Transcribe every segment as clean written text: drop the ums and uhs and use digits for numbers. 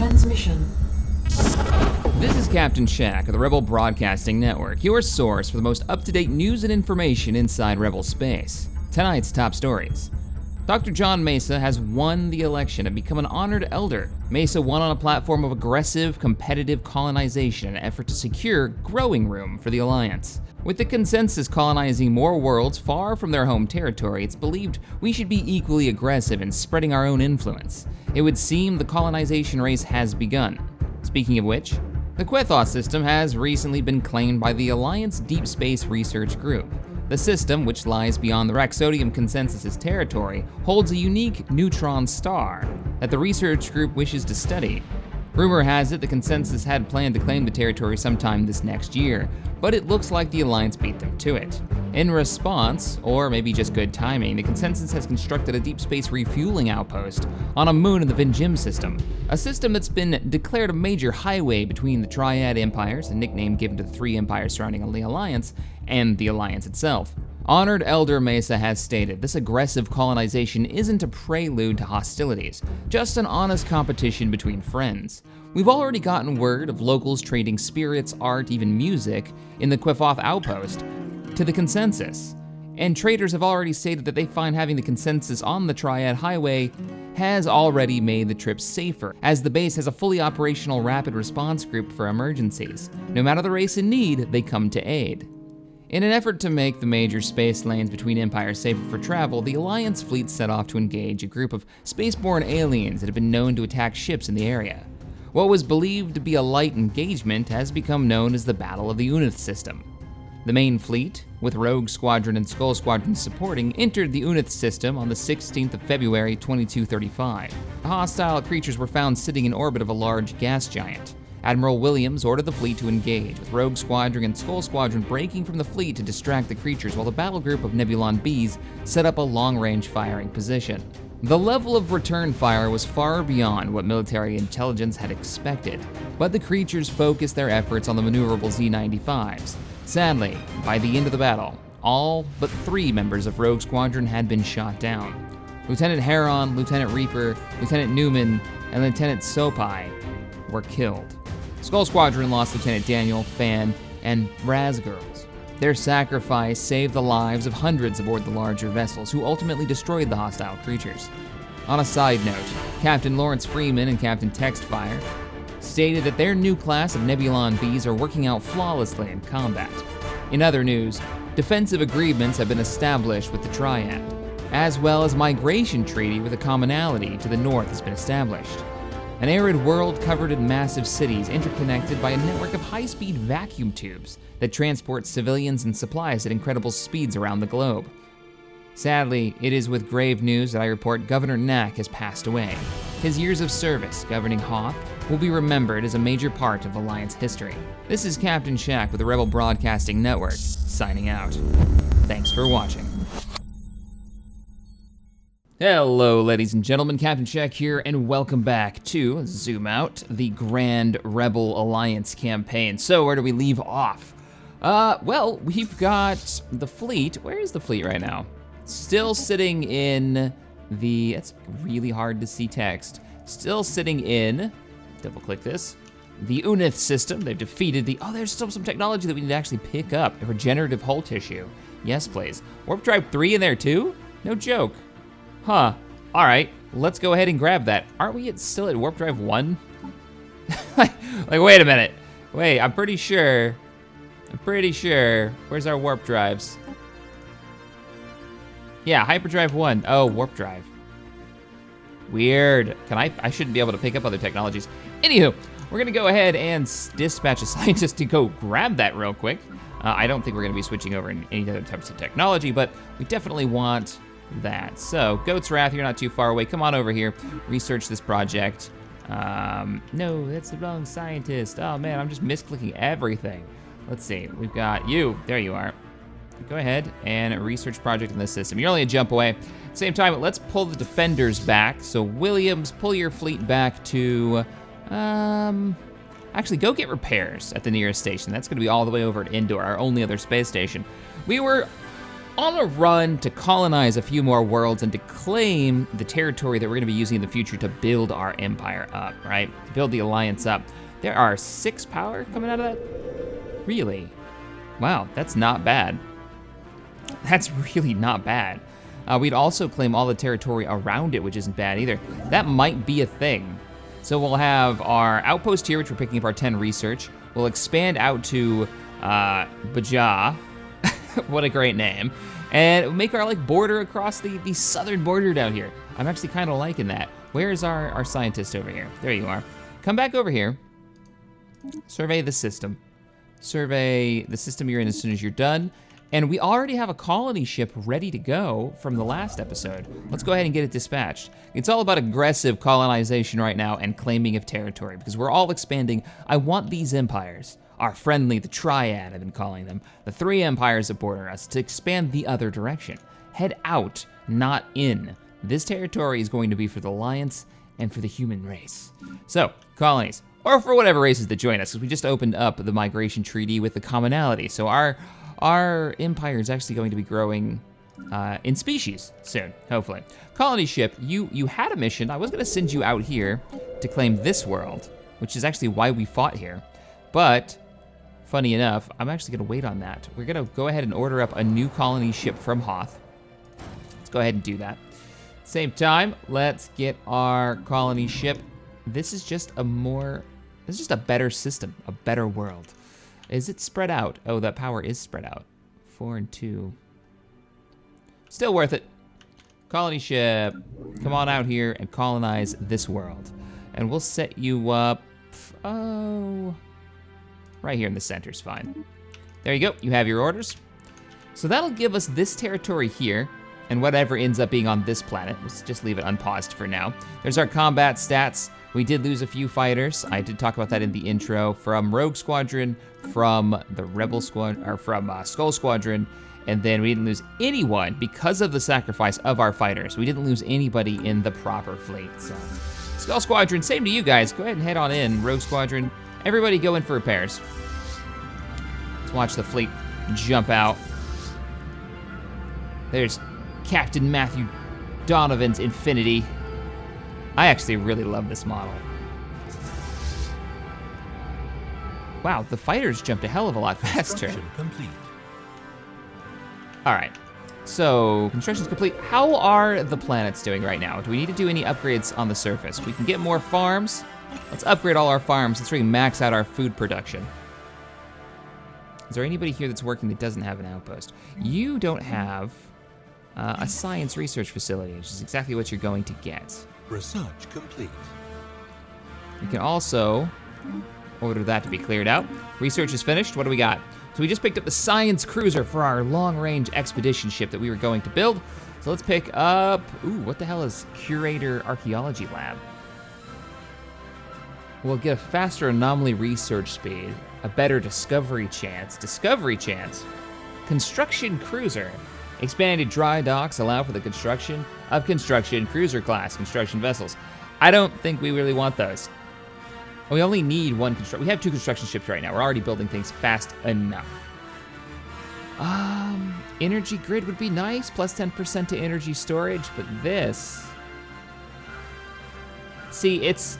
transmission. This is Captain Shack of the Rebel Broadcasting Network, your source for the most up-to-date news and information inside Rebel space. Tonight's top stories. Dr. John Mesa has won the election and become an honored elder. Mesa won on a platform of aggressive, competitive colonization in an effort to secure growing room for the Alliance. With the consensus colonizing more worlds far from their home territory, it's believed we should be equally aggressive in spreading our own influence. It would seem the colonization race has begun. Speaking of which, the Quethos system has recently been claimed by the Alliance Deep Space Research Group. The system, which lies beyond the Raxodium Consensus's territory, holds a unique neutron star that the research group wishes to study. Rumor has it the Consensus had planned to claim the territory sometime this next year, but it looks like the Alliance beat them to it. In response, or maybe just good timing, the Consensus has constructed a deep space refueling outpost on a moon in the Vinjim system, a system that's been declared a major highway between the Triad Empires, a nickname given to the three empires surrounding the Alliance, and the Alliance itself. Honored Elder Mesa has stated this aggressive colonization isn't a prelude to hostilities, just an honest competition between friends. We've already gotten word of locals trading spirits, art, even music in the Quefoth outpost to the Consensus. And traders have already stated that they find having the Consensus on the Triad Highway has already made the trip safer, as the base has a fully operational rapid response group for emergencies. No matter the race in need, they come to aid. In an effort to make the major space lanes between empires safer for travel, the Alliance fleet set off to engage a group of spaceborne aliens that have been known to attack ships in the area. What was believed to be a light engagement has become known as the Battle of the Unith system. The main fleet, with Rogue Squadron and Skull Squadron supporting, entered the Unith system on the 16th of February 2235. The hostile creatures were found sitting in orbit of a large gas giant. Admiral Williams ordered the fleet to engage, with Rogue Squadron and Skull Squadron breaking from the fleet to distract the creatures while the battle group of Nebulon Bees set up a long-range firing position. The level of return fire was far beyond what military intelligence had expected, but the creatures focused their efforts on the maneuverable Z-95s. Sadly, by the end of the battle, all but 3 members of Rogue Squadron had been shot down. Lieutenant Heron, Lieutenant Reaper, Lieutenant Newman, and Lieutenant Sopai were killed. Skull Squadron lost Lieutenant Daniel, Fan, and Razgirls. Their sacrifice saved the lives of hundreds aboard the larger vessels, who ultimately destroyed the hostile creatures. On a side note, Captain Lawrence Freeman and Captain Textfire stated that their new class of Nebulon Bees are working out flawlessly in combat. In other news, defensive agreements have been established with the Triad, as well as a migration treaty with a commonality to the north has been established. An arid world covered in massive cities interconnected by a network of high-speed vacuum tubes that transport civilians and supplies at incredible speeds around the globe. Sadly, it is with grave news that I report Governor Knack has passed away. His years of service governing Hoth will be remembered as a major part of Alliance history. This is Captain Shack with the Rebel Broadcasting Network, signing out. Thanks for watching. Hello, ladies and gentlemen, Captain Shack here, and welcome back to Zoom Out, the Grand Rebel Alliance campaign. So, where do we leave off? Well, we've got the fleet. Where is the fleet right now? Still sitting in the, it's really hard to see text. Still sitting in, double click this, the Unith system. They've defeated the, oh, there's still some technology that we need to actually pick up. Regenerative hull tissue. Yes, please. Warp Drive 3 in there too? No joke. Huh, all right, let's go ahead and grab that. Aren't we still at Warp Drive 1? like, wait a minute. Wait, I'm pretty sure. Where's our warp drives? Yeah, Hyperdrive 1. Oh, warp drive. Weird. I shouldn't be able to pick up other technologies. Anywho, we're gonna go ahead and dispatch a scientist to go grab that real quick. I don't think we're gonna be switching over in any other types of technology, but we definitely want that. So, Goat's Wrath, you're not too far away. Come on over here, research this project. No, that's the wrong scientist. Oh man, I'm just misclicking everything. Let's see, we've got you. There you are. Go ahead and research project in this system. You're only a jump away. At the same time, let's pull the defenders back. So Williams, pull your fleet back to, actually go get repairs at the nearest station. That's gonna be all the way over at Endor, our only other space station. We were on a run to colonize a few more worlds and to claim the territory that we're gonna be using in the future to build our empire up, right? To build the alliance up. There are 6 power coming out of that? Really? Wow, that's not bad. That's really not bad. We'd also claim all the territory around it, which isn't bad either. That might be a thing. So we'll have our outpost here, which we're picking up our 10 research. We'll expand out to Baja. What a great name. And make our like border across the southern border down here. I'm actually kind of liking that. Where is our scientist over here? There you are. Come back over here. Survey the system. Survey the system you're in as soon as you're done. And we already have a colony ship ready to go from the last episode. Let's go ahead and get it dispatched. It's all about aggressive colonization right now and claiming of territory because we're all expanding. I want these empires, our friendly, the triad I've been calling them, the 3 empires that border us, to expand the other direction. Head out, not in. This territory is going to be for the Alliance and for the human race. So, colonies, or for whatever races that join us, because we just opened up the migration treaty with the commonality. So our empire is actually going to be growing in species soon, hopefully. Colony ship, you had a mission. I was gonna send you out here to claim this world, which is actually why we fought here. But, funny enough, I'm actually gonna wait on that. We're gonna go ahead and order up a new colony ship from Hoth. Let's go ahead and do that. Same time, let's get our colony ship. This is just a better system, a better world. Is it spread out? Oh, that power is spread out. 4 and 2. Still worth it. Colony ship, come on out here and colonize this world. And we'll set you up, right here in the center is fine. There you go, you have your orders. So that'll give us this territory here, and whatever ends up being on this planet. Let's just leave it unpaused for now. There's our combat stats. We did lose a few fighters. I did talk about that in the intro, from Rogue Squadron, from the Rebel Squadron, or from Skull Squadron, and then we didn't lose anyone because of the sacrifice of our fighters. We didn't lose anybody in the proper fleet. So, Skull Squadron, same to you guys. Go ahead and head on in. Rogue Squadron, everybody go in for repairs. Let's watch the fleet jump out. There's Captain Matthew Donovan's Infinity. I actually really love this model. Wow, the fighters jumped a hell of a lot faster. Complete. All right, so construction's complete. How are the planets doing right now? Do we need to do any upgrades on the surface? We can get more farms. Let's upgrade all our farms. Let's really max out our food production. Is there anybody here that's working that doesn't have an outpost? You don't have a science research facility, which is exactly what you're going to get. Research complete. You can also order that to be cleared out. Research is finished. What do we got? So we just picked up the science cruiser for our long-range expedition ship that we were going to build. So let's pick up, what the hell is Curator Archaeology Lab? We'll get a faster anomaly research speed, a better discovery chance, construction cruiser. Expanded dry docks allow for the construction of construction cruiser class construction vessels. I don't think we really want those. We only need one we have 2 construction ships right now. We're already building things fast enough. Energy grid would be nice, plus 10% to energy storage, but this... See, it's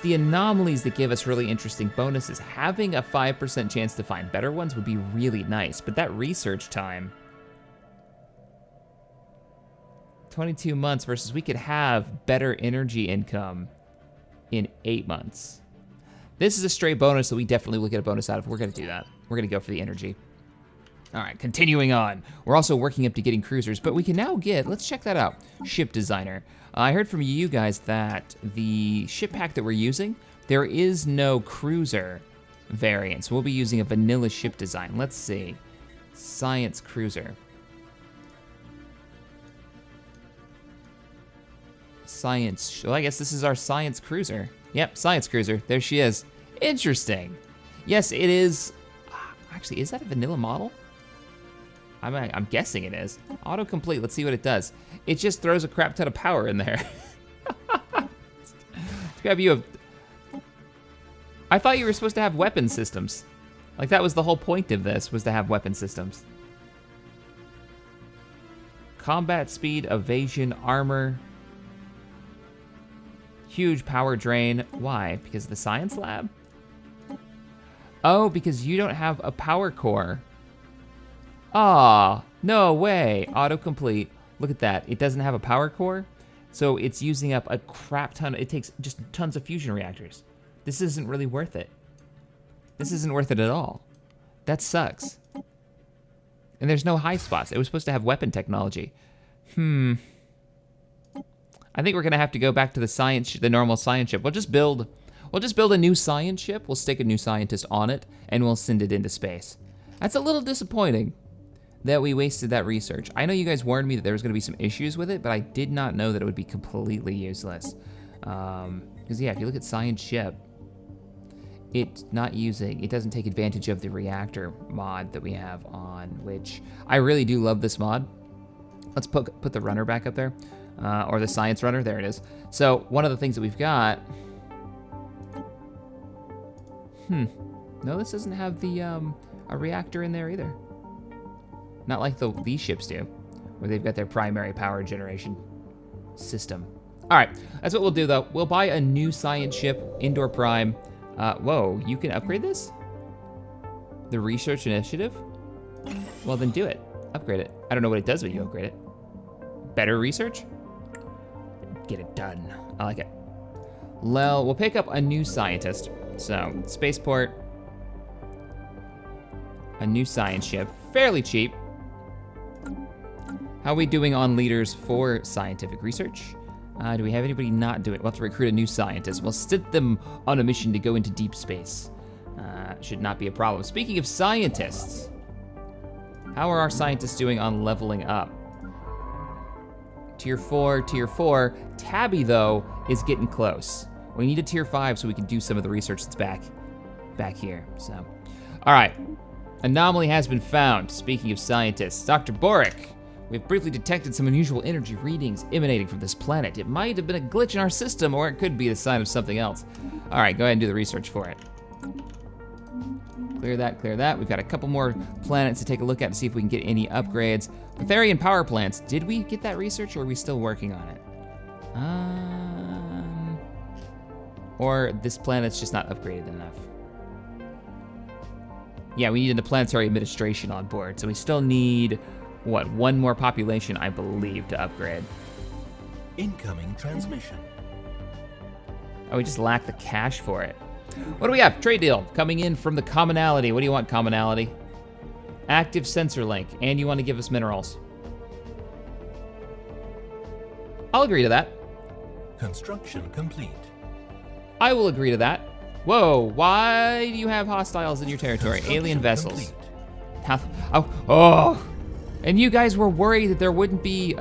the anomalies that give us really interesting bonuses. Having a 5% chance to find better ones would be really nice, but that research time, 22 months versus we could have better energy income in 8 months. This is a straight bonus that we definitely will get a bonus out of. We're gonna do that. We're gonna go for the energy. All right, continuing on. We're also working up to getting cruisers, but we can now get, let's check that out, ship designer. I heard from you guys that the ship pack that we're using, there is no cruiser variant, so we'll be using a vanilla ship design. Let's see, science cruiser. Science, well, I guess this is our science cruiser. Yep, science cruiser, there she is. Interesting. Yes, it is, actually, is that a vanilla model? I'm guessing it is. Autocomplete, let's see what it does. It just throws a crap ton of power in there. Grab you I thought you were supposed to have weapon systems. Like that was the whole point of this, was to have weapon systems. combat speed, evasion, armor. Huge power drain. Why? Because of the science lab? Oh, because you don't have a power core. Ah, no way. Autocomplete. Look at that. It doesn't have a power core, so it's using up a crap ton. It takes just tons of fusion reactors. This isn't really worth it. This isn't worth it at all. That sucks. And there's no high spots. It was supposed to have weapon technology. I think we're gonna have to go back to the normal science ship. We'll just build a new science ship. We'll stick a new scientist on it, and we'll send it into space. That's a little disappointing that we wasted that research. I know you guys warned me that there was gonna be some issues with it, but I did not know that it would be completely useless. Because yeah, if you look at science ship, it doesn't take advantage of the reactor mod that we have on, which I really do love this mod. Let's put the runner back up there, or the science runner, there it is. So one of the things that we've got, no, this doesn't have the, a reactor in there either. Not like these ships do, where they've got their primary power generation system. All right, that's what we'll do though. We'll buy a new science ship, Indoor Prime. Whoa, you can upgrade this? The research initiative? Well, then do it. Upgrade it. I don't know what it does when you upgrade it. Better research? Get it done. I like it. Well, we'll pick up a new scientist. So, spaceport. A new science ship. Fairly cheap. How are we doing on leaders for scientific research? Do we have anybody not do it? We'll have to recruit a new scientist. We'll send them on a mission to go into deep space. Should not be a problem. Speaking of scientists, how are our scientists doing on leveling up? Tier 4, Tier 4. Tabby, though, is getting close. We need a Tier 5 so we can do some of the research that's back here. So, all right. Anomaly has been found. Speaking of scientists, Dr. Boric. We've briefly detected some unusual energy readings emanating from this planet. It might have been a glitch in our system, or it could be a sign of something else. All right, go ahead and do the research for it. Clear that, clear that. We've got a couple more planets to take a look at to see if we can get any upgrades. Aetherian power plants. Did we get that research, or are we still working on it? Or this planet's just not upgraded enough. Yeah, we needed the planetary administration on board, so we still need, what, one more population, I believe, to upgrade. Incoming transmission. Oh, we just lack the cash for it. What do we have? Trade deal coming in from the commonality. What do you want, commonality? Active sensor link, and you want to give us minerals. I'll agree to that. Construction complete. I will agree to that. Whoa, why do you have hostiles in your territory? Alien vessels. Oh, and you guys were worried that there wouldn't be,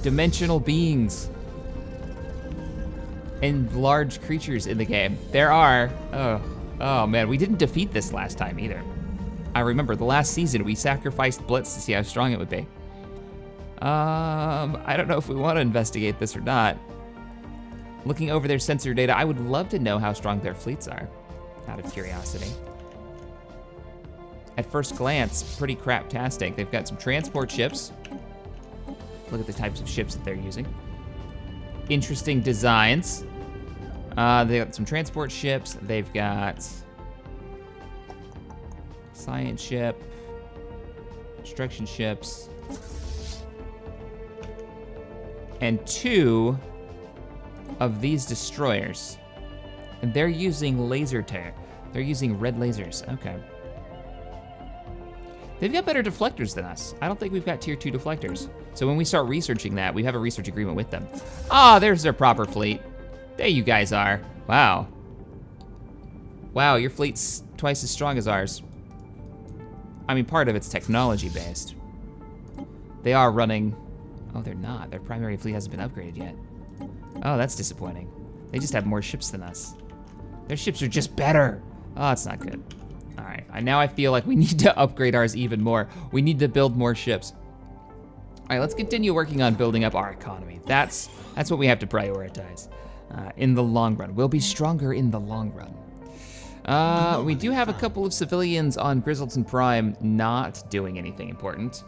dimensional beings and large creatures in the game. There are. Oh man, we didn't defeat this last time either. I remember the last season we sacrificed Blitz to see how strong it would be. I don't know if we want to investigate this or not. Looking over their sensor data, I would love to know how strong their fleets are, out of curiosity. At first glance, pretty crap-tastic. They've got some transport ships. Look at the types of ships that they're using. Interesting designs. They've got some transport ships. They've got science ship, construction ships, and 2 of these destroyers. And they're using laser tear. They're using red lasers. Okay. They've got better deflectors than us. I don't think we've got tier 2 deflectors. So when we start researching that, we have a research agreement with them. Ah, there's their proper fleet. There you guys are. Wow. Wow, your fleet's twice as strong as ours. I mean, part of it's technology based. They are running, oh, they're not. Their primary fleet hasn't been upgraded yet. Oh, that's disappointing. They just have more ships than us. Their ships are just better. Oh, that's not good. All right, now I feel like we need to upgrade ours even more. We need to build more ships. All right, let's continue working on building up our economy. That's what we have to prioritize in the long run. We'll be stronger in the long run. We do have a couple of civilians on Grizzleton Prime not doing anything important.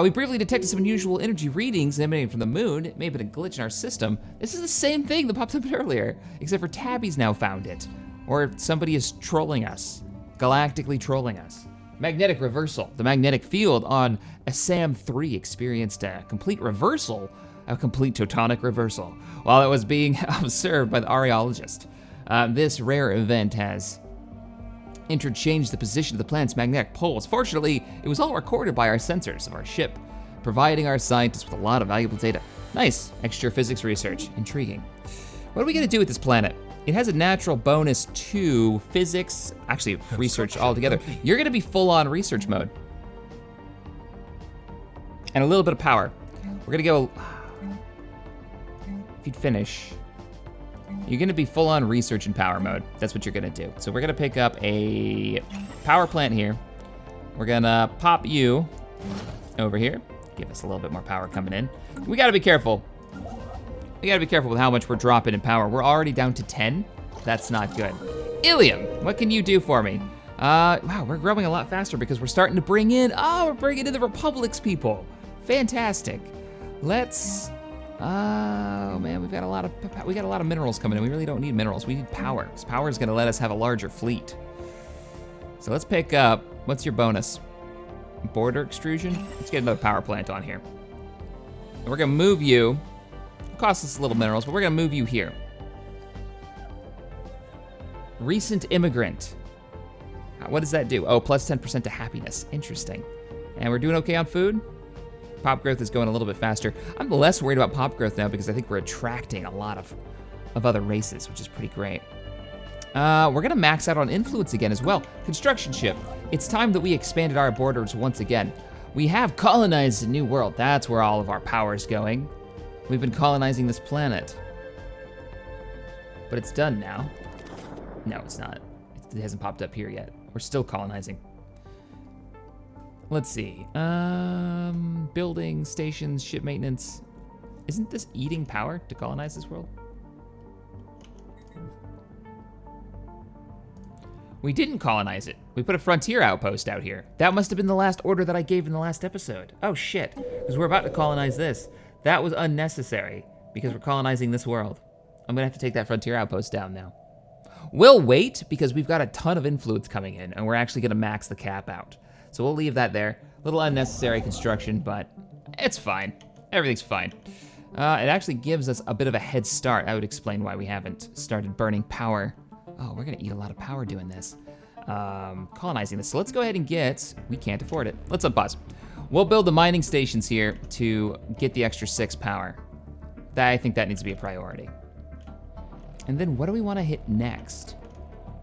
We briefly detected some unusual energy readings emanating from the moon. It may have been a glitch in our system. This is the same thing that popped up earlier, except for Tabby's now found it. Or somebody is trolling us, galactically trolling us. Magnetic reversal. The magnetic field on Assam-3 experienced a complete reversal, a complete tectonic reversal, while it was being observed by the Areologist. This rare event has interchanged the position of the planet's magnetic poles. Fortunately, it was all recorded by our sensors of our ship, providing our scientists with a lot of valuable data. Nice, extra physics research, intriguing. What are we gonna do with this planet? It has a natural bonus to physics, actually research altogether. You're gonna be full on research mode. And a little bit of power. We're gonna go, if you'd finish, you're gonna be full on research and power mode. That's what you're gonna do. So we're gonna pick up a power plant here. We're gonna pop you over here. Give us a little bit more power coming in. We gotta be careful. We gotta be careful with how much we're dropping in power. We're already down to 10. That's not good. Ilium, what can you do for me? Wow, we're growing a lot faster because we're starting to bring in, we're bringing in the Republic's people. Fantastic. Let's, oh man, we got a lot of minerals coming in. We really don't need minerals, we need power, because power is gonna let us have a larger fleet. So let's pick up, what's your bonus? Border extrusion? Let's get another power plant on here. And we're gonna move you, it costs us a little minerals, but we're gonna move you here. Recent immigrant. What does that do? Oh, plus 10% to happiness, interesting. And we're doing okay on food? Pop growth is going a little bit faster. I'm less worried about pop growth now because I think we're attracting a lot of other races, which is pretty great. We're gonna max out on influence again as well. Construction ship. It's time that we expanded our borders once again. We have colonized a new world. That's where all of our power is going. We've been colonizing this planet. But it's done now. No, it's not. It hasn't popped up here yet. We're still colonizing. Let's see. Building, stations, ship maintenance. Isn't this eating power to colonize this world? We didn't colonize it. We put a frontier outpost out here. That must have been the last order that I gave in the last episode. Oh shit, because we're about to colonize this. That was unnecessary because we're colonizing this world. I'm gonna have to take that frontier outpost down now. We'll wait because we've got a ton of influence coming in and we're actually gonna max the cap out. So we'll leave that there. A little unnecessary construction, but it's fine. Everything's fine. It actually gives us a bit of a head start. I would explain why we haven't started burning power. Oh, we're gonna eat a lot of power doing this. Colonizing this. So let's go ahead and get, we can't afford it. Let's unpause. We'll build the mining stations here to get the extra 6 power. I think that needs to be a priority. And then what do we wanna hit next?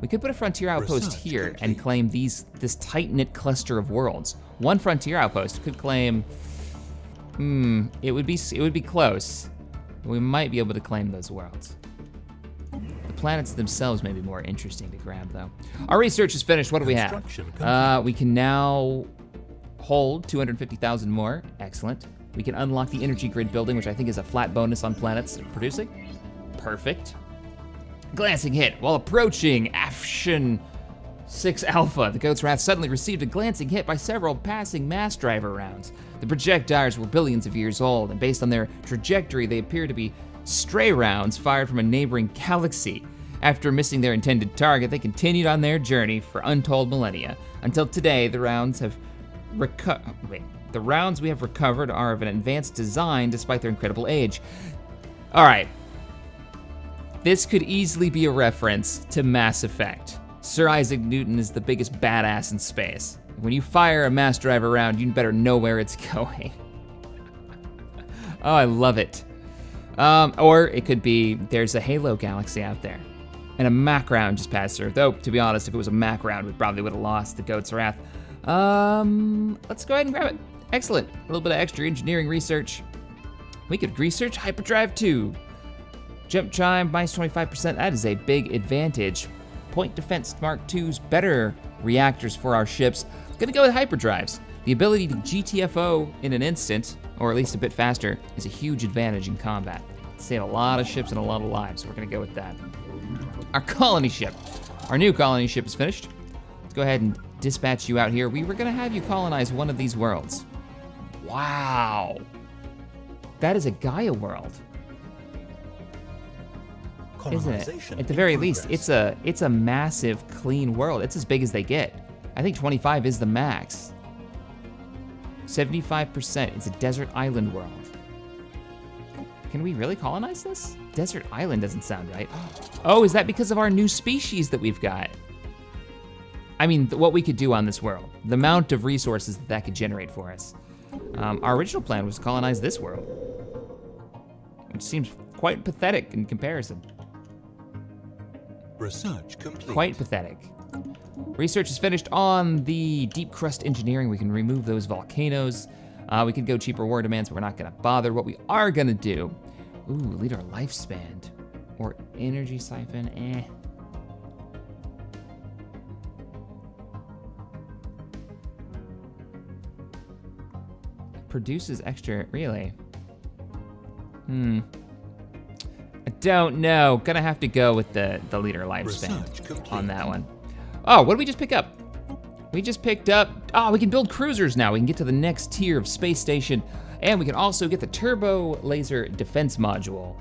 We could put a frontier outpost here and claim this tight-knit cluster of worlds. One frontier outpost could claim, it would be close. We might be able to claim those worlds. The planets themselves may be more interesting to grab though. Our research is finished, what do we have? We can now hold 250,000 more, excellent. We can unlock the energy grid building, which I think is a flat bonus on planets producing. Perfect. Glancing hit. While approaching Afshin 6 Alpha, the Goat's Wrath suddenly received a glancing hit by several passing mass driver rounds. The projectiles were billions of years old, and based on their trajectory, they appear to be stray rounds fired from a neighboring galaxy. After missing their intended target, they continued on their journey for untold millennia. Until today, the rounds we have recovered are of an advanced design despite their incredible age. All right. This could easily be a reference to Mass Effect. Sir Isaac Newton is the biggest badass in space. When you fire a mass driver round, you better know where it's going. Oh, I love it. Or it could be, there's a Halo galaxy out there, and a Mac round just passed through. Though, to be honest, if it was a Mac round, we probably would have lost the Goat's Wrath. Let's go ahead and grab it. Excellent, a little bit of extra engineering research. We could research Hyperdrive 2. Jump chime, minus 25%, that is a big advantage. Point defense Mark II's better reactors for our ships. Gonna go with hyperdrives. The ability to GTFO in an instant, or at least a bit faster, is a huge advantage in combat. Save a lot of ships and a lot of lives, so we're gonna go with that. Our colony ship. Our new colony ship is finished. Let's go ahead and dispatch you out here. We were gonna have you colonize one of these worlds. Wow. That is a Gaia world, isn't it? Colonization At the in very least, progress. it's a massive, clean world. It's as big as they get. I think 25 is the max. 75%. It's a desert island world. Can we really colonize this? Desert island doesn't sound right. Oh, is that because of our new species that we've got? I mean, what we could do on this world. The amount of resources that could generate for us. Our original plan was to colonize this world, which seems quite pathetic in comparison. Research complete. Quite pathetic. Research is finished on the deep crust engineering. We can remove those volcanoes. We could go cheaper war demands, but we're not gonna bother. What we are gonna do, leader lifespan or energy siphon, Produces extra, really? I don't know. Gonna have to go with the leader lifespan on that one. Oh, what did we just pick up? We just picked up, we can build cruisers now. We can get to the next tier of space station, and we can also get the turbo laser defense module,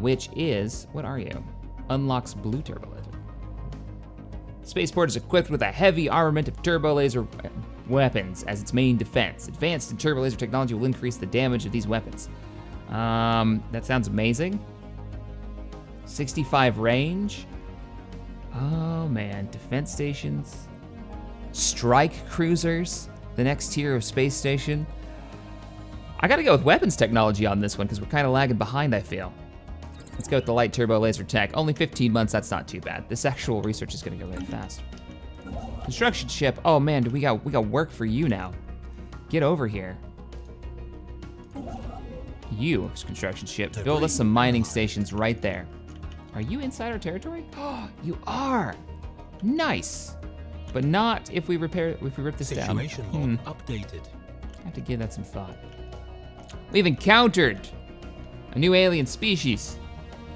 which is, what are you? Unlocks blue turbo laser. Spaceport is equipped with a heavy armament of turbo laser weapons as its main defense. Advanced in turbo laser technology will increase the damage of these weapons. That sounds amazing. 65 range. Oh man, defense stations. Strike cruisers, the next tier of space station. I gotta go with weapons technology on this one because we're kind of lagging behind, I feel. Let's go with the light turbo laser tech. Only 15 months, that's not too bad. This actual research is gonna go really fast. Construction ship, oh man, we got work for you now. Get over here. You, construction ship, build us some mining stations right there. Are you inside our territory? Oh, you are. Nice. But not if we rip this down. Situation log updated. I have to give that some thought. We've encountered a new alien species.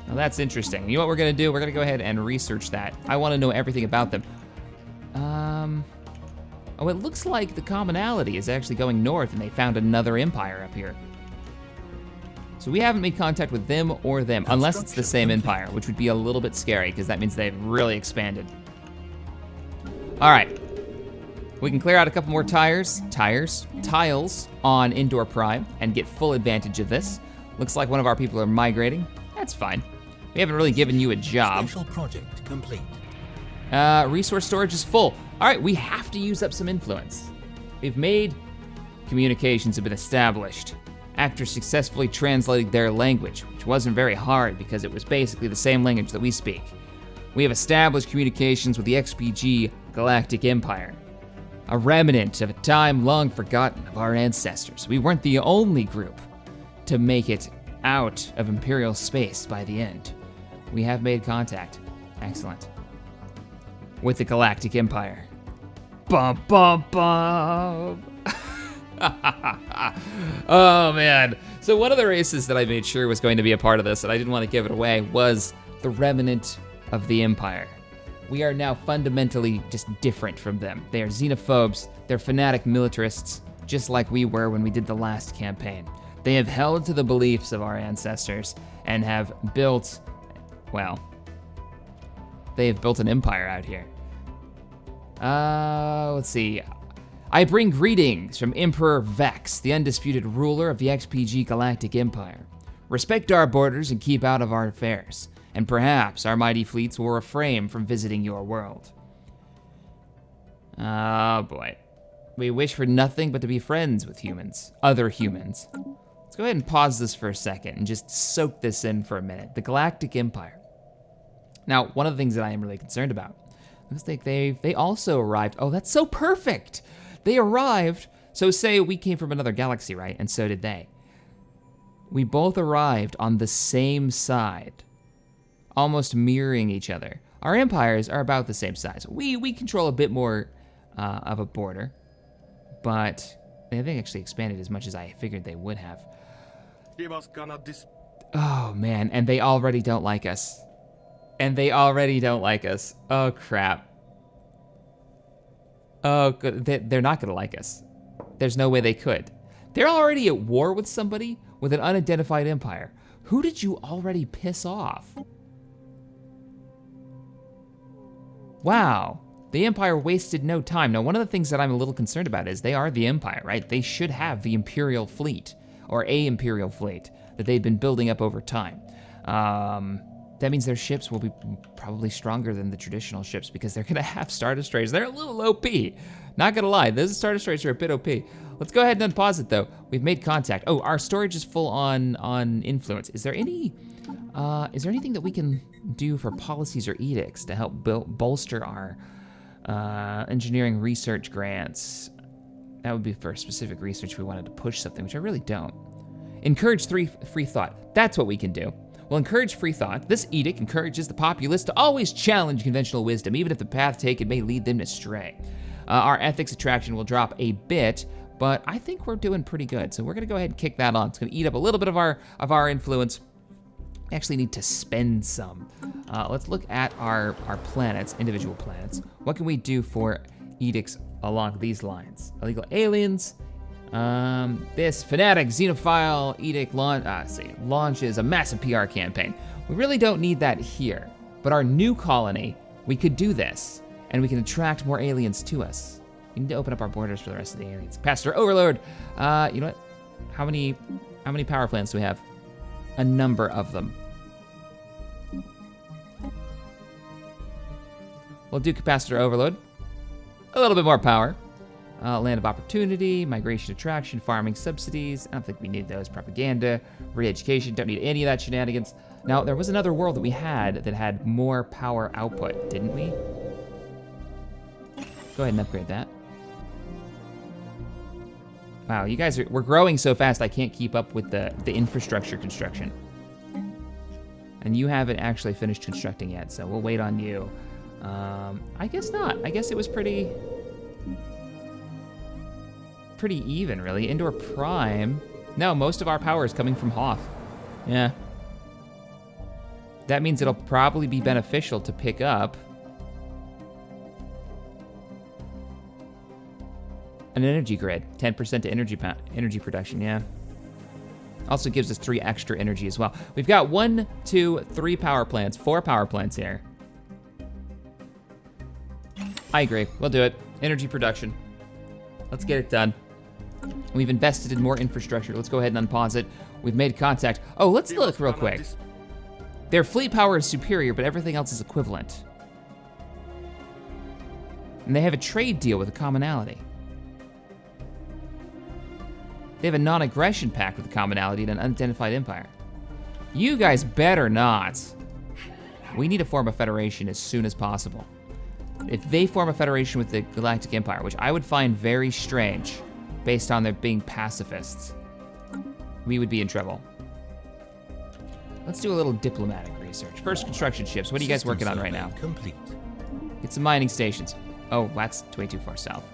Now that's interesting. You know what we're gonna do? We're gonna go ahead and research that. I wanna know everything about them. Oh, it looks like the commonality is actually going north and they found another empire up here. So we haven't made contact with them or them, unless it's the same empire, which would be a little bit scary because that means they've really expanded. All right, we can clear out a couple more tiles on Indoor Prime and get full advantage of this. Looks like one of our people are migrating. That's fine. We haven't really given you a job. Special project complete. Resource storage is full. All right, we have to use up some influence. We've made communications have been established after successfully translating their language, which wasn't very hard because it was basically the same language that we speak. We have established communications with the XPG Galactic Empire, a remnant of a time long forgotten of our ancestors. We weren't the only group to make it out of Imperial space by the end. We have made contact. Excellent. With the Galactic Empire. Bum, bum, bum. Oh man. So one of the races that I made sure was going to be a part of this, and I didn't want to give it away, was the remnant of the Empire. We are now fundamentally just different from them. They are xenophobes, they're fanatic militarists, just like we were when we did the last campaign. They have held to the beliefs of our ancestors and have built, well, they have built an empire out here. Let's see. I bring greetings from Emperor Vex, the undisputed ruler of the XPG Galactic Empire. Respect our borders and keep out of our affairs, and perhaps our mighty fleets will refrain from visiting your world. Oh boy. We wish for nothing but to be friends with humans, other humans. Let's go ahead and pause this for a second and just soak this in for a minute. The Galactic Empire. Now, one of the things that I am really concerned about, looks like they also arrived. Oh, that's so perfect. They arrived, so say we came from another galaxy, right? And so did they. We both arrived on the same side, almost mirroring each other. Our empires are about the same size. We control a bit more of a border, but they haven't actually expanded as much as I figured they would have. Oh man, and they already don't like us. Oh crap. Oh, good. They're not gonna like us. There's no way they could. They're already at war with somebody with an unidentified empire. Who did you already piss off? Wow, the Empire wasted no time. Now, one of the things that I'm a little concerned about is they are the Empire, right? They should have the Imperial fleet, or a Imperial fleet, that they've been building up over time. That means their ships will be probably stronger than the traditional ships because they're gonna have Star Destroyers. They're a little OP, not gonna lie. Those Star Destroyers are a bit OP. Let's go ahead and unpause it though. We've made contact. Oh, our storage is full on influence. Is there anything that we can do for policies or edicts to help bolster our engineering research grants? That would be for specific research if we wanted to push something, which I really don't. Encourage free thought. That's what we can do. We'll encourage free thought. This edict encourages the populace to always challenge conventional wisdom, even if the path taken may lead them astray. Our ethics attraction will drop a bit, but I think we're doing pretty good. So we're gonna go ahead and kick that on. It's gonna eat up a little bit of our influence. We actually need to spend some. Let's look at our planets, individual planets. What can we do for edicts along these lines? Illegal aliens. This fanatic xenophile edict launches a massive PR campaign. We really don't need that here, but our new colony, we could do this, and we can attract more aliens to us. We need to open up our borders for the rest of the aliens. Pastor Overload. You know what? How many power plants do we have? A number of them. We'll do capacitor overload. A little bit more power. Land of opportunity, migration attraction, farming subsidies. I don't think we need those. Propaganda, re-education. Don't need any of that shenanigans. Now, there was another world that we had that had more power output, didn't we? Go ahead and upgrade that. Wow, you guys we're growing so fast I can't keep up with the infrastructure construction. And you haven't actually finished constructing yet, so we'll wait on you. I guess not. I guess it was pretty even, really. Indoor Prime. No, most of our power is coming from Hoth. Yeah. That means it'll probably be beneficial to pick up an energy grid. 10% to energy production, yeah. Also gives us 3 extra energy as well. We've got 1, 2, 3 power plants, 4 power plants here. I agree, we'll do it. Energy production. Let's get it done. We've invested in more infrastructure. Let's go ahead and unpause it. We've made contact. Oh, let's look real quick. Their fleet power is superior, but everything else is equivalent. And they have a trade deal with a commonality. They have a non-aggression pact with a commonality and an unidentified empire. You guys better not. We need to form a federation as soon as possible. If they form a federation with the Galactic Empire, which I would find very strange, based on their being pacifists, we would be in trouble. Let's do a little diplomatic research. First, construction ships. What are you guys working on right now? Complete. Get some mining stations. Oh, that's way too far south.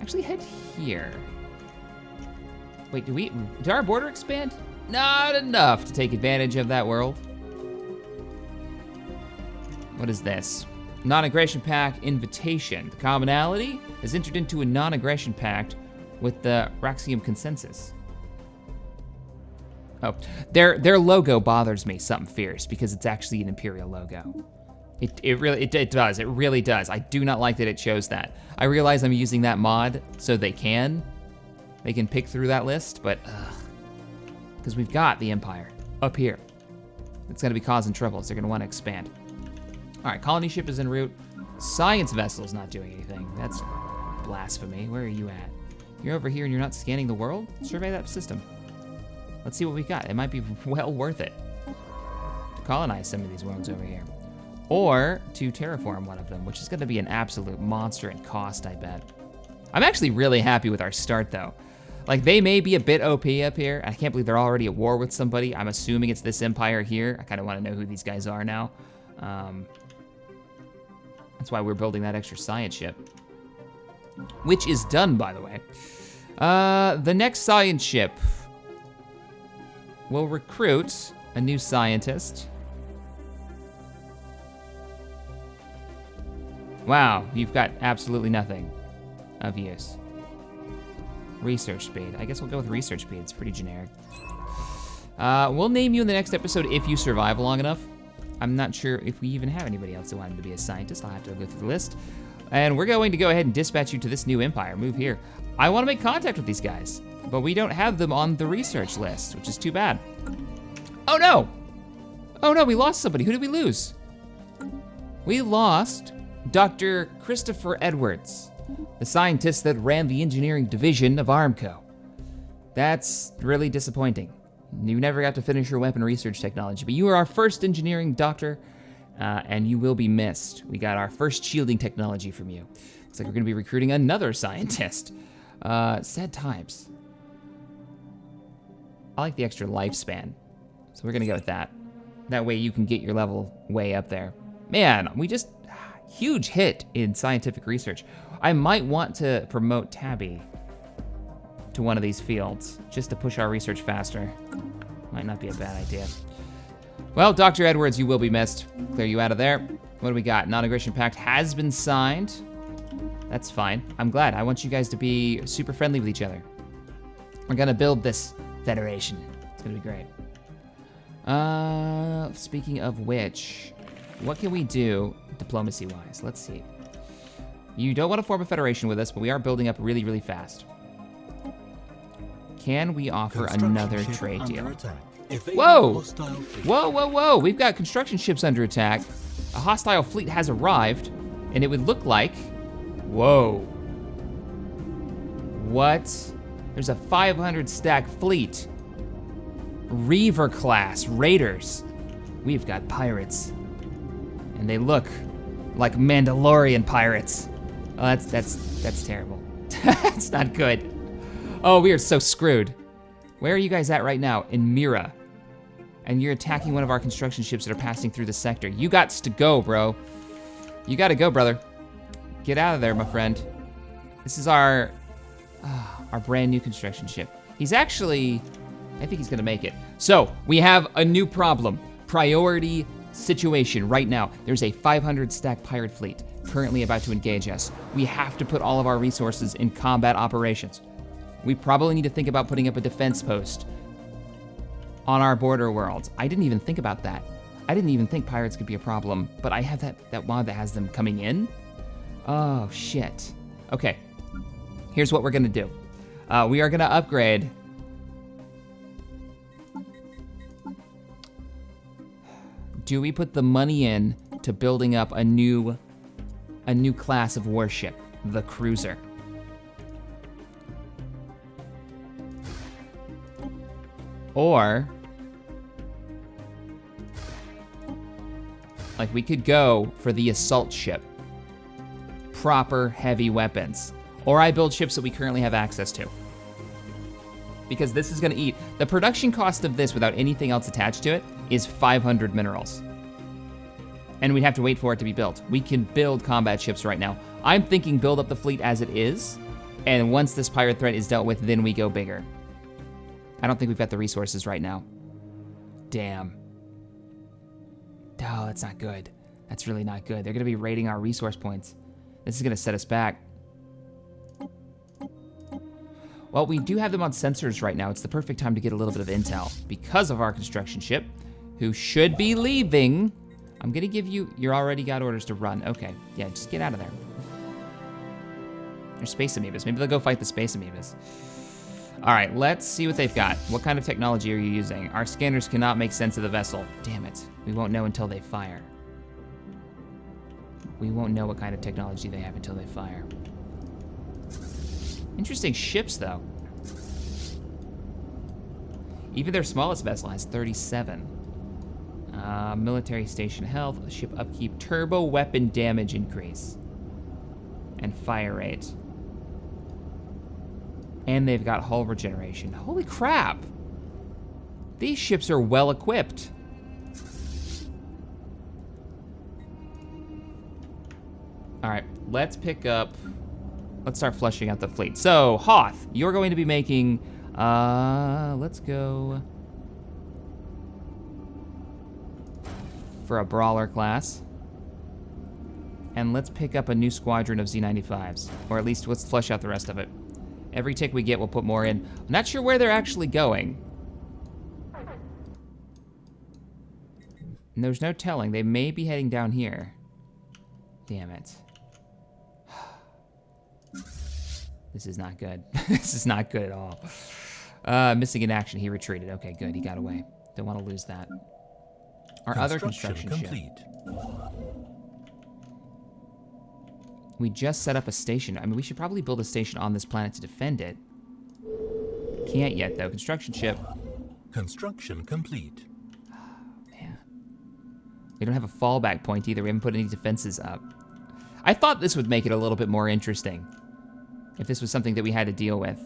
Actually head here. Wait, did our border expand? Not enough to take advantage of that world. What is this? Non-aggression pact invitation. The commonality has entered into a non-aggression pact with the Raxium Consensus. Oh, their logo bothers me something fierce because it's actually an Imperial logo. It really does. I do not like that it shows that. I realize I'm using that mod so they can pick through that list, but because we've got the Empire up here. It's gonna be causing troubles. They're gonna want to expand. All right, colony ship is en route. Science vessel is not doing anything. That's blasphemy. Where are you at? You're over here and you're not scanning the world? Survey that system. Let's see what we got. It might be well worth it to colonize some of these worlds over here. Or to terraform one of them, which is gonna be an absolute monster in cost, I bet. I'm actually really happy with our start though. Like, they may be a bit OP up here. I can't believe they're already at war with somebody. I'm assuming it's this empire here. I kinda wanna know who these guys are now. That's why we're building that extra science ship. Which is done, by the way. The next science ship will recruit a new scientist. Wow, you've got absolutely nothing of use. research speed. I guess we'll go with research speed. It's pretty generic. We'll name you in the next episode if you survive long enough. I'm not sure if we even have anybody else that wanted to be a scientist. I'll have to go through the list. And we're going to go ahead and dispatch you to this new empire. Move here. I want to make contact with these guys, but we don't have them on the research list, which is too bad. Oh no! Oh no, we lost somebody. Who did we lose? We lost Dr. Christopher Edwards, the scientist that ran the engineering division of Armco. That's really disappointing. You never got to finish your weapon research technology, but you were our first engineering doctor, and you will be missed. We got our first shielding technology from you. Looks like we're gonna be recruiting another scientist. Sad times. I like the extra lifespan, so we're gonna go with that. That way you can get your level way up there. Man, we just, huge hit in scientific research. I might want to promote Tabby to one of these fields, just to push our research faster. Might not be a bad idea. Well, Dr. Edwards, you will be missed. Clear you out of there. What do we got? Non-aggression pact has been signed. That's fine. I'm glad. I want you guys to be super friendly with each other. We're gonna build this federation. It's gonna be great. Speaking of which, what can we do diplomacy-wise? Let's see. You don't want to form a federation with us, but we are building up really, really fast. Can we offer another trade deal? Whoa! Whoa, whoa, whoa! We've got construction ships under attack. A hostile fleet has arrived, and it would look like... Whoa. What? There's a 500 stack fleet. Reaver class raiders. We've got pirates. And they look like Mandalorian pirates. Oh, that's terrible. That's not good. Oh, we are so screwed. Where are you guys at right now? In Mira. And you're attacking one of our construction ships that are passing through the sector. You got to go, bro. You gotta go, brother. Get out of there, my friend. This is our brand new construction ship. He's actually, I think he's gonna make it. So, we have a new problem. Priority situation right now. There's a 500 stack pirate fleet currently about to engage us. We have to put all of our resources in combat operations. We probably need to think about putting up a defense post on our border worlds. I didn't even think about that. I didn't even think pirates could be a problem, but I have that mod that has them coming in. Oh, shit. Okay, here's what we're gonna do. We are gonna upgrade. Do we put the money in to building up a new class of warship, the cruiser? Or, like, we could go for the assault ship. Proper heavy weapons. Or I build ships that we currently have access to. Because this is gonna eat. The production cost of this without anything else attached to it is 500 minerals. And we'd have to wait for it to be built. We can build combat ships right now. I'm thinking build up the fleet as it is, and once this pirate threat is dealt with, then we go bigger. I don't think we've got the resources right now. Damn. Oh, that's not good. That's really not good. They're gonna be raiding our resource points. This is gonna set us back. Well, we do have them on sensors right now. It's the perfect time to get a little bit of intel because of our construction ship, who should be leaving. I'm gonna give you, you're already got orders to run. Okay, yeah, just get out of there. There's space amoebas. Maybe they'll go fight the space amoebas. All right, let's see what they've got. What kind of technology are you using? Our scanners cannot make sense of the vessel. Damn it, we won't know until they fire. We won't know what kind of technology they have until they fire. Interesting ships, though. Even their smallest vessel has 37. Military station health, ship upkeep, turbo weapon damage increase, and fire rate. And they've got hull regeneration. Holy crap! These ships are well equipped. All right, let's start flushing out the fleet. So, Hoth, you're going to be making, let's go for a brawler class. And let's pick up a new squadron of Z95s, or at least let's flush out the rest of it. Every tick we get, we'll put more in. I'm not sure where they're actually going. And there's no telling. They may be heading down here. Damn it. This is not good. This is not good at all. Missing in action. He retreated. Okay, good. He got away. Don't want to lose that. Our other construction complete. ship. We just set up a station. I mean, we should probably build a station on this planet to defend it. Can't yet, though. Construction ship. Construction complete. Man. We don't have a fallback point either. We haven't put any defenses up. I thought this would make it a little bit more interesting if this was something that we had to deal with.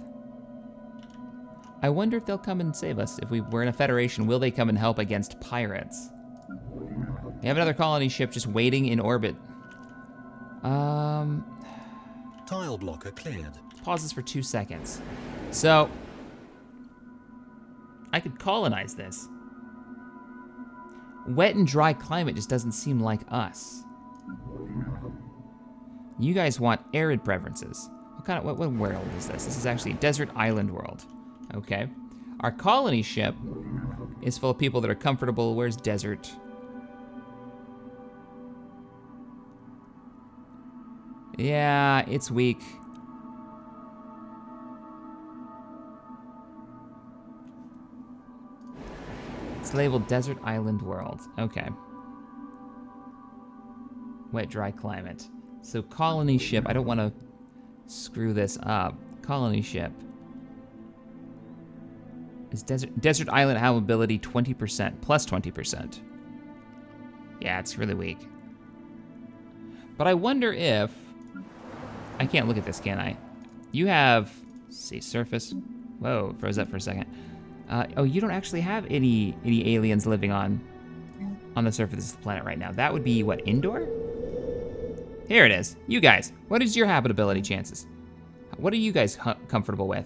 I wonder if they'll come and save us. If we were in a federation, will they come and help against pirates? We have another colony ship just waiting in orbit. Tile blocker cleared. Pause this for 2 seconds. So, I could colonize this. Wet and dry climate just doesn't seem like us. You guys want arid preferences. What world is this? This is actually a desert island world. Okay. Our colony ship is full of people that are comfortable. Where's desert? Yeah, it's weak. It's labeled Desert Island World. Okay. Wet, dry climate. So colony ship, I don't want to screw this up. Colony ship. Is Desert Island habitability 20%, plus 20%. Yeah, it's really weak. But I wonder if... I can't look at this, can I? You have... see, surface. Whoa, froze up for a second. Oh, you don't actually have any aliens living on the surface of the planet right now. That would be, what, indoor? Here it is. You guys, what is your habitability chances? What are you guys comfortable with?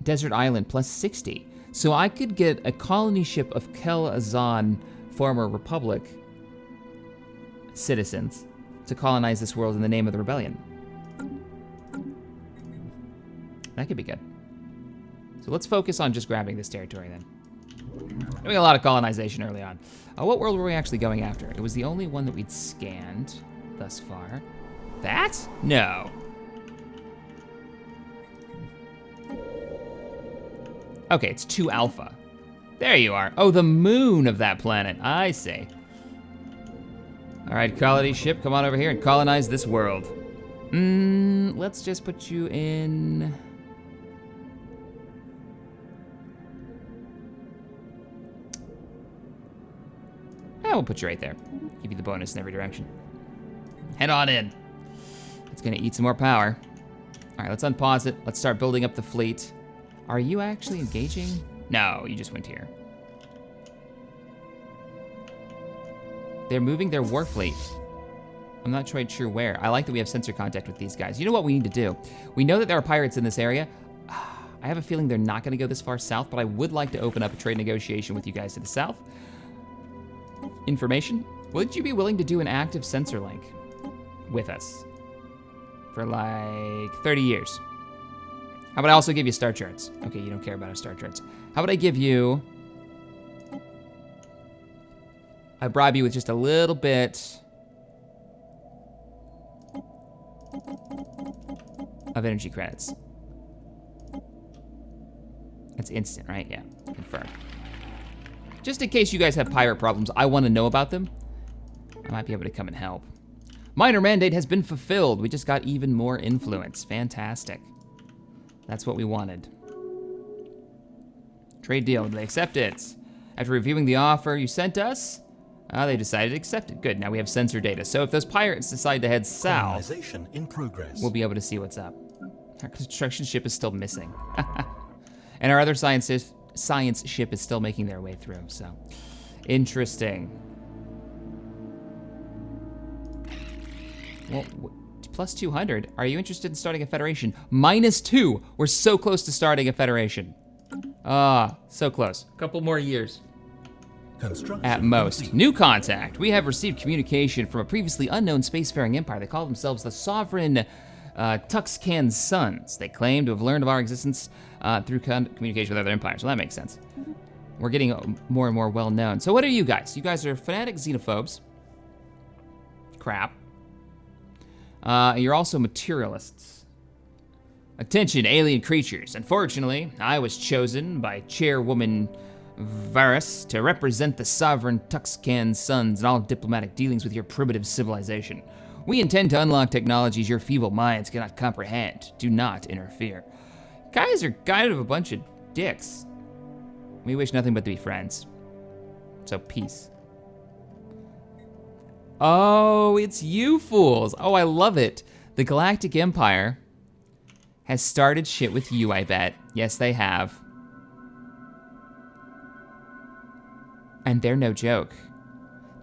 Desert Island, plus 60. So I could get a colony ship of Kel Azan, former Republic citizens, to colonize this world in the name of the rebellion. That could be good. So let's focus on just grabbing this territory then. Doing a lot of colonization early on. What world were we actually going after? It was the only one that we'd scanned thus far. That? No. Okay, it's 2 Alpha. There you are. Oh, the moon of that planet. I see. All right, colony ship, come on over here and colonize this world. Let's just put you in... we'll put you right there. Give you the bonus in every direction. Head on in. It's gonna eat some more power. All right, let's unpause it. Let's start building up the fleet. Are you actually engaging? No, you just went here. They're moving their war fleet. I'm not quite sure where. I like that we have sensor contact with these guys. You know what we need to do? We know that there are pirates in this area. I have a feeling they're not gonna go this far south, but I would like to open up a trade negotiation with you guys to the south. Information? Would you be willing to do an active sensor link with us for like 30 years? How about I also give you star charts? Okay, you don't care about our star charts. How about I give you... I bribe you with just a little bit of energy credits. That's instant, right? Yeah, confirm. Just in case you guys have pirate problems, I want to know about them. I might be able to come and help. Minor mandate has been fulfilled. We just got even more influence. Fantastic. That's what we wanted. Trade deal, they accept it. After reviewing the offer you sent us, they decided to accept it. Good, now we have sensor data. So if those pirates decide to head south, Colonization in progress. We'll be able to see what's up. Our construction ship is still missing. And our other science ship is still making their way through, so. Interesting. Well, plus 200. Are you interested in starting a federation? -2. We're so close to starting a federation. So close. Couple more years. Construction At most. complete. New contact. We have received communication from a previously unknown spacefaring empire. They call themselves the Sovereign Tuxcan's sons. They claim to have learned of our existence through communication with other empires. Well, that makes sense. We're getting more and more well known. So what are you guys? You guys are fanatic xenophobes. Crap. You're also materialists. Attention, alien creatures. Unfortunately, I was chosen by Chairwoman Varus to represent the sovereign Tuxcan sons in all diplomatic dealings with your primitive civilization. We intend to unlock technologies your feeble minds cannot comprehend. Do not interfere. Guys are kind of a bunch of dicks. We wish nothing but to be friends. So, peace. Oh, it's you fools. Oh, I love it. The Galactic Empire has started shit with you, I bet. Yes, they have. And they're no joke.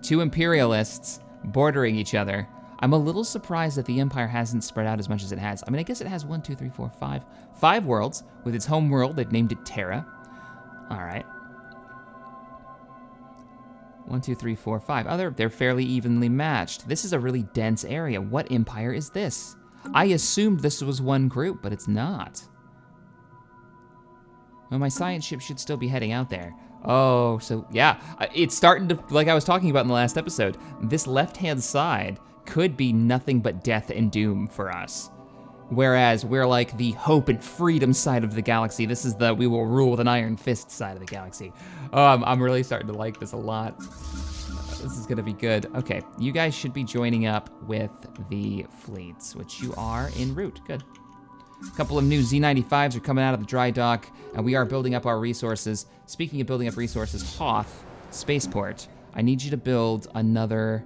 Two imperialists bordering each other. I'm a little surprised that the Empire hasn't spread out as much as it has. I mean, I guess it has 1, 2, 3, 4, 5. 5 worlds with its home world. They've named it Terra. All right. 1, 2, 3, 4, 5. Oh, they're fairly evenly matched. This is a really dense area. What empire is this? I assumed this was one group, but it's not. Well, my science ship should still be heading out there. Oh, so yeah, it's starting to, like I was talking about in the last episode, this left-hand side could be nothing but death and doom for us. Whereas we're like the hope and freedom side of the galaxy. This is the we will rule with an iron fist side of the galaxy. I'm really starting to like this a lot. This is gonna be good. Okay, you guys should be joining up with the fleets, which you are en route. Good. A couple of new Z95s are coming out of the dry dock, and we are building up our resources. Speaking of building up resources, Hoth, Spaceport, I need you to build another...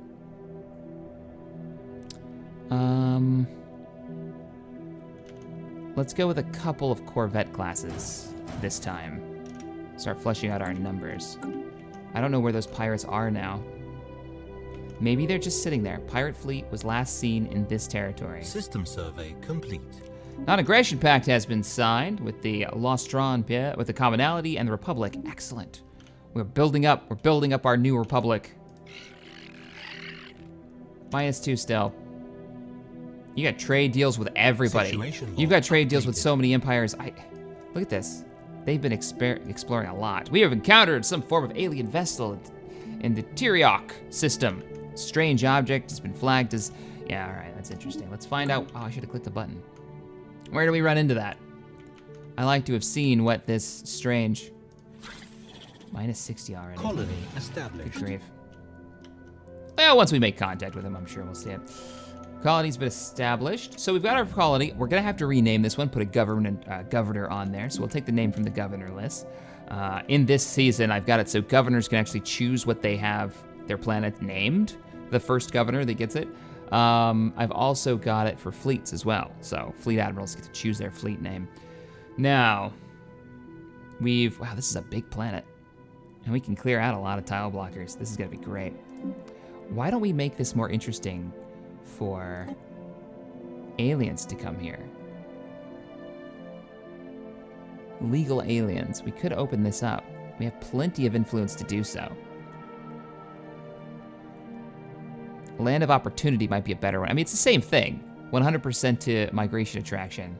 Let's go with a couple of Corvette classes this time. Start fleshing out our numbers. I don't know where those pirates are now. Maybe they're just sitting there. Pirate fleet was last seen in this territory. System survey complete. Non-aggression pact has been signed with the Lostron, with the Commonality and the Republic. Excellent. We're building up our new Republic. -2 still. You got trade deals with everybody. You've got trade deals with so many empires. Look at this. They've been exploring a lot. We have encountered some form of alien vessel in the Tyriok system. Strange object has been flagged as... Yeah, all right, that's interesting. Let's find out. Oh, I should have clicked the button. Where do we run into that? I like to have seen what this strange... -60 already. Colony established. Good grief. Well, once we make contact with him, I'm sure we'll see it. Colony's been established. So we've got our colony. We're gonna have to rename this one, put a governor on there. So we'll take the name from the governor list. In this season, I've got it so governors can actually choose what they have their planet named. The first governor that gets it. I've also got it for fleets as well. So fleet admirals get to choose their fleet name. Now, wow, this is a big planet. And we can clear out a lot of tile blockers. This is gonna be great. Why don't we make this more interesting for aliens to come here? Legal aliens. We could open this up. We have plenty of influence to do so. Land of Opportunity might be a better one. I mean, it's the same thing. 100% to migration attraction.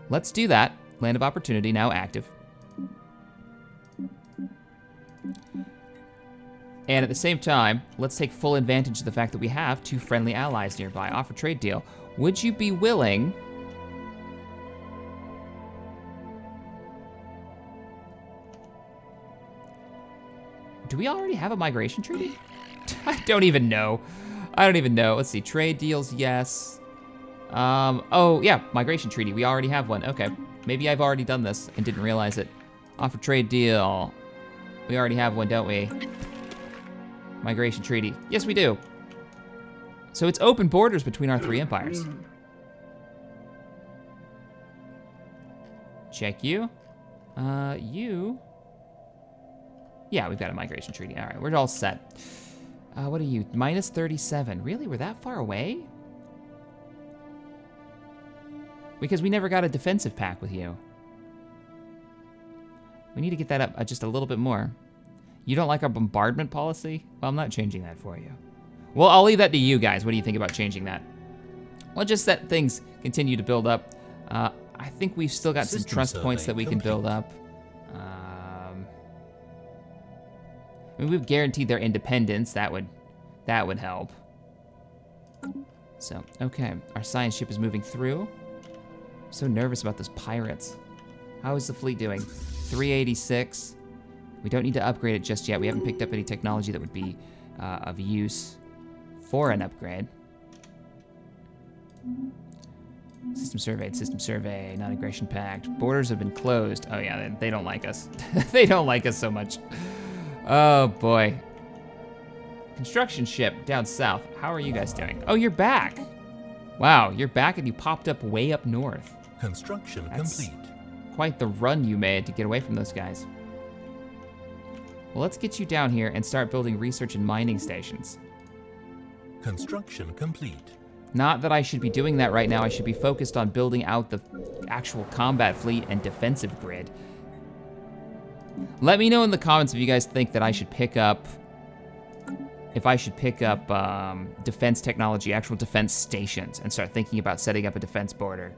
Let's do that. Land of Opportunity now active. And at the same time, let's take full advantage of the fact that we have 2 friendly allies nearby. Offer trade deal. Would you be willing... Do we already have a migration treaty? I don't even know. Let's see, trade deals, yes. Oh yeah, migration treaty, we already have one. Okay, maybe I've already done this and didn't realize it. Offer trade deal. We already have one, don't we? Migration treaty. Yes, we do. So it's open borders between our 3 empires. Check you. You. Yeah, we've got a migration treaty. All right, we're all set. What are you? -37. Really? We're that far away? Because we never got a defensive pact with you. We need to get that up just a little bit more. You don't like our bombardment policy? Well, I'm not changing that for you. Well, I'll leave that to you guys. What do you think about changing that? We'll just let things continue to build up. I think we've still got some System trust points survey that we can build up. I mean, we've guaranteed their independence. That would help. So, okay, our science ship is moving through. I'm so nervous about those pirates. How is the fleet doing? 386. We don't need to upgrade it just yet. We haven't picked up any technology that would be of use for an upgrade. System survey, non-aggression pact. Borders have been closed. Oh yeah, they don't like us. They don't like us so much. Oh boy. Construction ship down south. How are you guys doing? Oh, you're back. Wow, you're back and you popped up way up north. Construction That's complete. quite the run you made to get away from those guys. Well, let's get you down here and start building research and mining stations. Construction complete. Not that I should be doing that right now. I should be focused on building out the actual combat fleet and defensive grid. Let me know in the comments if you guys think that I should pick up, defense technology, actual defense stations, and start thinking about setting up a defense border.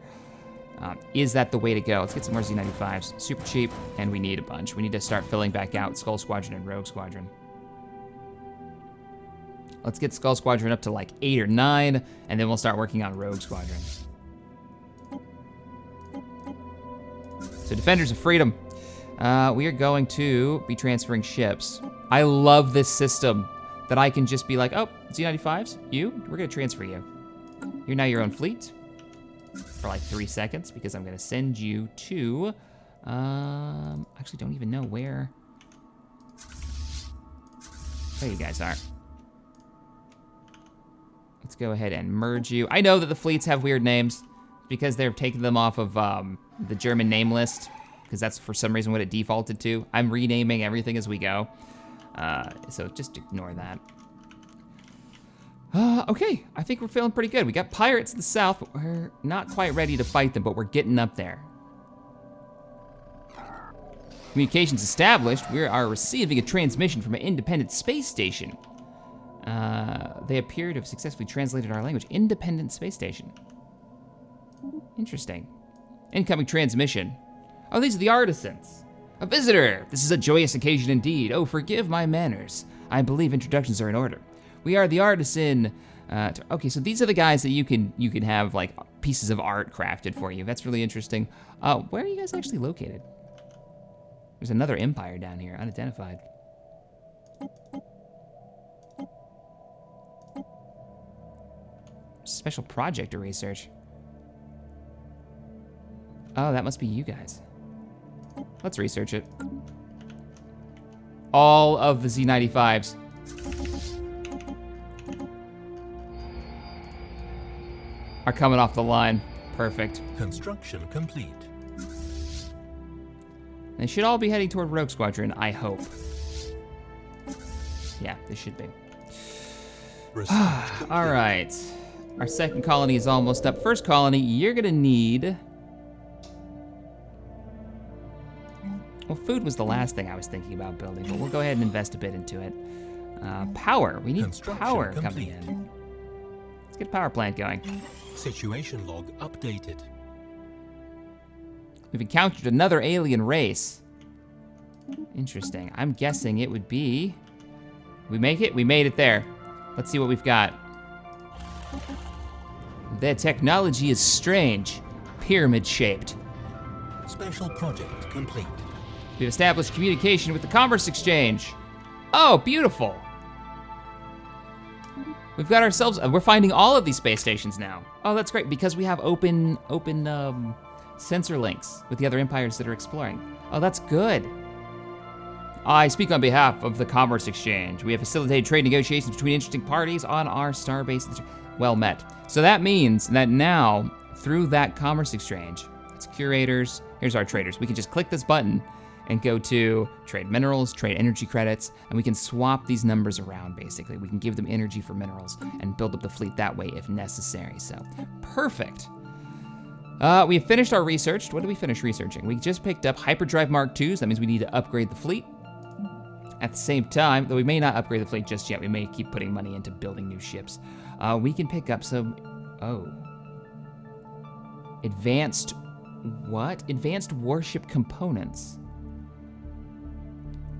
Is that the way to go? Let's get some more Z95s. Super cheap, and we need a bunch. We need to start filling back out Skull Squadron and Rogue Squadron. Let's get Skull Squadron up to like 8 or 9, and then we'll start working on Rogue Squadron. So Defenders of Freedom. We are going to be transferring ships. I love this system that I can just be like, oh, Z95s, we're gonna transfer you. You're now your own fleet for like 3 seconds because I'm gonna send you to, actually don't even know where you guys are. Let's go ahead and merge you. I know that the fleets have weird names because they're taking them off of the German name list, because that's for some reason what it defaulted to. I'm renaming everything as we go. So just ignore that. Okay, I think we're feeling pretty good. We got pirates in the south, but we're not quite ready to fight them, but we're getting up there. Communications established. We are receiving a transmission from an independent space station. They appear to have successfully translated our language. Independent space station. Interesting. Incoming transmission. Oh, these are the artisans. A visitor. This is a joyous occasion indeed. Oh, forgive my manners. I believe introductions are in order. We are the artisan. Okay, so these are the guys that you can have like pieces of art crafted for you. That's really interesting. Where are you guys actually located? There's another empire down here, unidentified. Special project or research. Oh, that must be you guys. Let's research it. All of the Z95s. Are coming off the line. Perfect. Construction complete. They should all be heading toward Rogue Squadron, I hope. Yeah, they should be. All right. Our second colony is almost up. First colony, you're gonna need... Well, food was the last thing I was thinking about building, but we'll go ahead and invest a bit into it. Power, we need power coming in. Let's get a power plant going. Situation log updated. We've encountered another alien race. Interesting. I'm guessing it would be... We make it? We made it there. Let's see what we've got. Their technology is strange. Pyramid-shaped. Special project complete. We've established communication with the Commerce Exchange. Oh, beautiful. We've got ourselves, we're finding all of these space stations now. Oh, that's great, because we have open sensor links with the other empires that are exploring. Oh, that's good. I speak on behalf of the Commerce Exchange. We have facilitated trade negotiations between interesting parties on our starbase. Well met. So that means that now, through that Commerce Exchange, it's curators, here's our traders. We can just click this button and go to trade minerals, trade energy credits, and we can swap these numbers around, basically. We can give them energy for minerals and build up the fleet that way if necessary, so perfect. We have finished our research. What did we finish researching? We just picked up hyperdrive Mark IIs. That means we need to upgrade the fleet. At the same time, though we may not upgrade the fleet just yet, we may keep putting money into building new ships. We can pick up some, Advanced, what? Advanced warship components.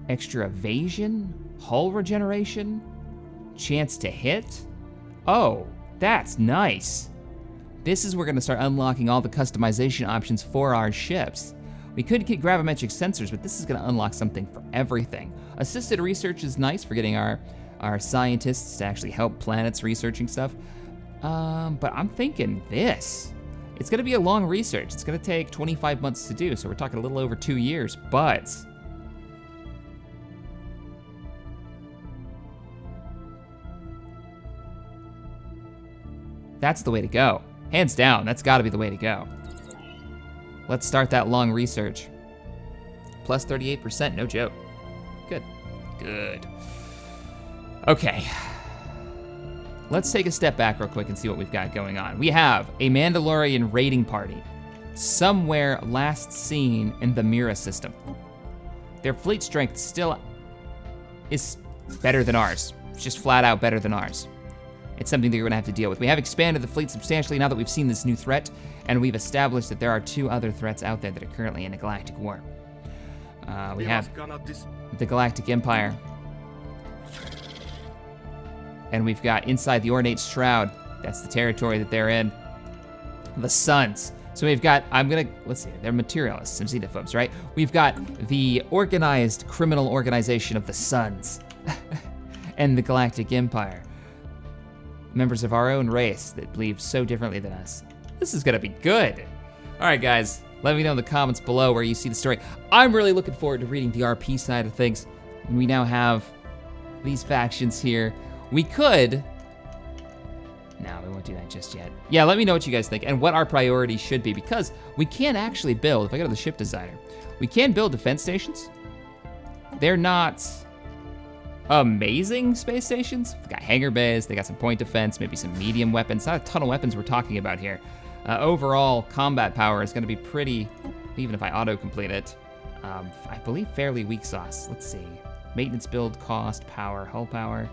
Extra evasion, hull regeneration, chance to hit. Oh, that's nice. This is where we're gonna start unlocking all the customization options for our ships. We could get gravimetric sensors, but this is gonna unlock something for everything. Assisted research is nice for getting our scientists to actually help planets researching stuff. But I'm thinking this. It's gonna be a long research. It's gonna take 25 months to do, so we're talking a little over 2 years, but that's the way to go. Hands down, that's gotta be the way to go. Let's start that long research. Plus 38%, no joke. Good, good. Okay. Let's take a step back real quick and see what we've got going on. We have a Mandalorian raiding party somewhere last seen in the Mira system. Their fleet strength still is better than ours. It's just flat out better than ours. It's something that you're gonna have to deal with. We have expanded the fleet substantially now that we've seen this new threat, and we've established that there are 2 other threats out there that are currently in a galactic war. We have the Galactic Empire, and we've got inside the Ornate Shroud, that's the territory that they're in, the Suns. So we've got, let's see, they're materialists and xenophobes, right? We've got the organized criminal organization of the Suns and the Galactic Empire. Members of our own race that believe so differently than us. This is gonna be good. All right, guys, let me know in the comments below where you see the story. I'm really looking forward to reading the RP side of things. And we now have these factions here. We could, no, we won't do that just yet. Yeah, let me know what you guys think and what our priorities should be, because we can actually build, if I go to the ship designer, we can build defense stations. They're not amazing space stations. We've got hangar bays, they got some point defense, maybe some medium weapons. Not a ton of weapons we're talking about here. Overall combat power is gonna be pretty, even if I auto-complete it, I believe fairly weak sauce. Let's see. Maintenance build cost, power, hull power.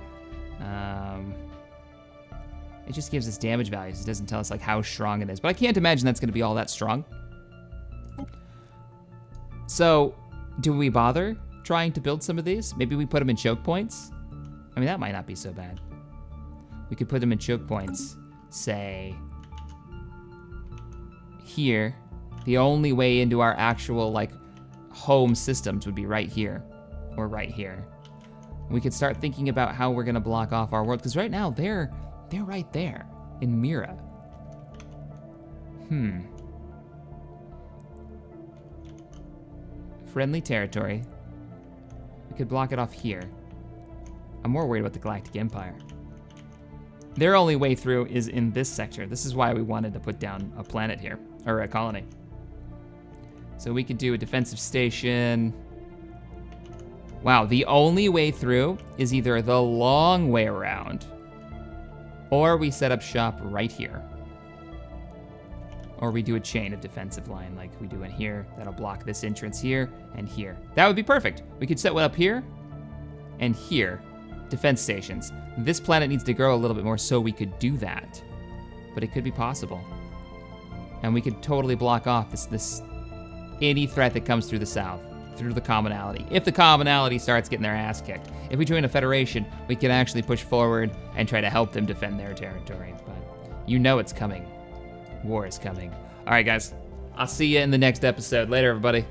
It just gives us damage values. It doesn't tell us like how strong it is, but I can't imagine that's gonna be all that strong. So, do we bother trying to build some of these? Maybe we put them in choke points? I mean, that might not be so bad. We could put them in choke points, say, here. The only way into our actual like home systems would be right here, or right here. We could start thinking about how we're gonna block off our world, because right now they're right there in Mira. Friendly territory. We could block it off here. I'm more worried about the Galactic Empire. Their only way through is in this sector. This is why we wanted to put down a planet here, or a colony. So we could do a defensive station. Wow, the only way through is either the long way around, or we set up shop right here. Or we do a chain of defensive line like we do in here. That'll block this entrance here and here. That would be perfect. We could set one up here and here. Defense stations. This planet needs to grow a little bit more so we could do that. But it could be possible. And we could totally block off this any threat that comes through the south, through the commonality. If the commonality starts getting their ass kicked. If we join a federation, we can actually push forward and try to help them defend their territory. But you know it's coming. War is coming. All right, guys. I'll see you in the next episode. Later, everybody.